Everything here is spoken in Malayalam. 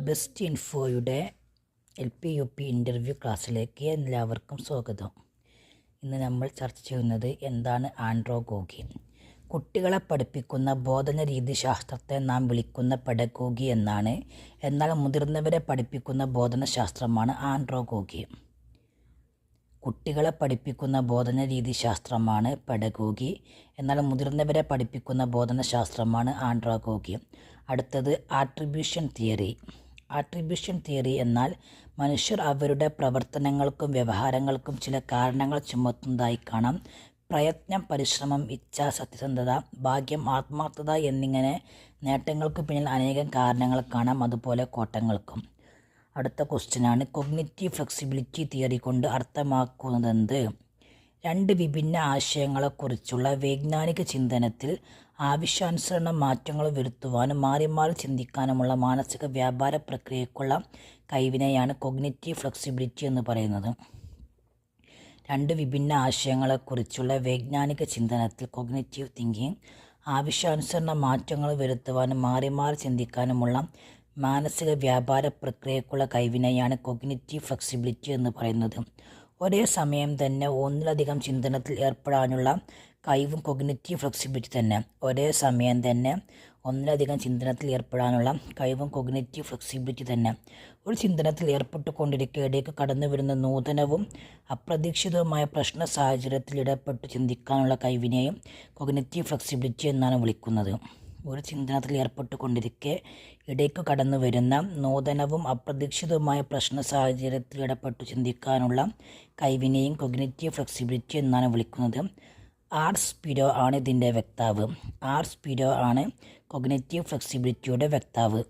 ബെസ്റ്റ് ഇൻഫോയുടെ LP-UP ഇൻ്റർവ്യൂ ക്ലാസ്സിലേക്ക് എല്ലാവർക്കും സ്വാഗതം. ഇന്ന് നമ്മൾ ചർച്ച ചെയ്യുന്നത് എന്താണ് ആൻഡ്രോഗോഗി. കുട്ടികളെ പഠിപ്പിക്കുന്ന ബോധന രീതിശാസ്ത്രത്തെ നാം വിളിക്കുന്ന പെഡഗോഗി എന്നാണ്. എന്നാൽ മുതിർന്നവരെ പഠിപ്പിക്കുന്ന ബോധനശാസ്ത്രമാണ് ആൻഡ്രോഗോഗി. കുട്ടികളെ പഠിപ്പിക്കുന്ന ബോധന രീതിശാസ്ത്രമാണ് പെഡഗോഗി. എന്നാൽ മുതിർന്നവരെ പഠിപ്പിക്കുന്ന ബോധനശാസ്ത്രമാണ് ആൻഡ്രോഗോഗി. അടുത്തത് ആട്രിബ്യൂഷൻ തിയറി. ആട്രിബ്യൂഷൻ തിയറി എന്നാൽ മനുഷ്യർ അവരുടെ പ്രവർത്തനങ്ങൾക്കും വ്യവഹാരങ്ങൾക്കും ചില കാരണങ്ങൾ ചുമത്തുന്നതായി കാണാം. പ്രയത്നം, പരിശ്രമം, ഇച്ഛ, സത്യസന്ധത, ഭാഗ്യം, ആത്മാർത്ഥത എന്നിങ്ങനെ നേട്ടങ്ങൾക്ക് പിന്നിൽ അനേകം കാരണങ്ങൾ കാണാം, അതുപോലെ കോട്ടങ്ങൾക്കും. അടുത്ത ക്വസ്റ്റ്യനാണ് കൊഗ്നിറ്റീവ് ഫ്ലെക്സിബിലിറ്റി തിയറി കൊണ്ട് അർത്ഥമാക്കുന്നതെന്ത്? രണ്ട് വിഭിന്ന ആശയങ്ങളെക്കുറിച്ചുള്ള വൈജ്ഞാനിക ചിന്തനത്തിൽ ആവശ്യാനുസരണം മാറ്റങ്ങൾ വരുത്തുവാനും മാറി മാറി ചിന്തിക്കാനുമുള്ള മാനസിക വ്യാപാര പ്രക്രിയയ്ക്കുള്ള കഴിവിനെയാണ് കൊഗ്നിറ്റീവ് ഫ്ലെക്സിബിലിറ്റി എന്ന് പറയുന്നത്. രണ്ട് വിഭിന്ന ആശയങ്ങളെക്കുറിച്ചുള്ള വൈജ്ഞാനിക ചിന്തനത്തിൽ കൊഗ്നിറ്റീവ് തിങ്കിങ് ആവശ്യാനുസരണം മാറ്റങ്ങൾ വരുത്തുവാനും മാറി മാറി ചിന്തിക്കാനുമുള്ള മാനസിക വ്യാപാര പ്രക്രിയയ്ക്കുള്ള കഴിവിനെയാണ് കൊഗ്നിറ്റീവ് ഫ്ലെക്സിബിലിറ്റി എന്ന് പറയുന്നത്. ഒരേ സമയം തന്നെ ഒന്നിലധികം ചിന്തനത്തിൽ ഏർപ്പെടാനുള്ള കഴിവും കൊഗ്നിറ്റീവ് ഫ്ലെക്സിബിലിറ്റി തന്നെ. ഒരേ സമയം തന്നെ ഒന്നിലധികം ചിന്തനത്തിൽ ഏർപ്പെടാനുള്ള കഴിവും കൊഗ്നിറ്റീവ് ഫ്ലെക്സിബിലിറ്റി തന്നെ. ഒരു ചിന്തനത്തിൽ ഏർപ്പെട്ടുകൊണ്ടിരിക്കെ ഇടയ്ക്ക് കടന്നു വരുന്ന നൂതനവും അപ്രതീക്ഷിതവുമായ പ്രശ്ന സാഹചര്യത്തിൽ ഇടപെട്ട് ചിന്തിക്കാനുള്ള കഴിവിനെയും കൊഗ്നിറ്റീവ് ഫ്ലെക്സിബിലിറ്റി എന്നാണ് വിളിക്കുന്നത്. ഒരു ചിന്തനത്തിൽ ഏർപ്പെട്ടുകൊണ്ടിരിക്കെ ഇടയ്ക്ക് കടന്നു വരുന്ന നൂതനവും അപ്രതീക്ഷിതവുമായ പ്രശ്ന സാഹചര്യത്തിൽ ഇടപെട്ട് ചിന്തിക്കാനുള്ള കഴിവിനെയും കൊഗ്നിറ്റീവ് ഫ്ലെക്സിബിലിറ്റി എന്നാണ് വിളിക്കുന്നത്. ആർ സ്പിരോ ആണ് ഇതിൻ്റെ വക്താവ്. ആർ സ്പിരോ ആണ് കൊഗ്നിറ്റീവ് ഫ്ലെക്സിബിലിറ്റിയുടെ വക്താവ്.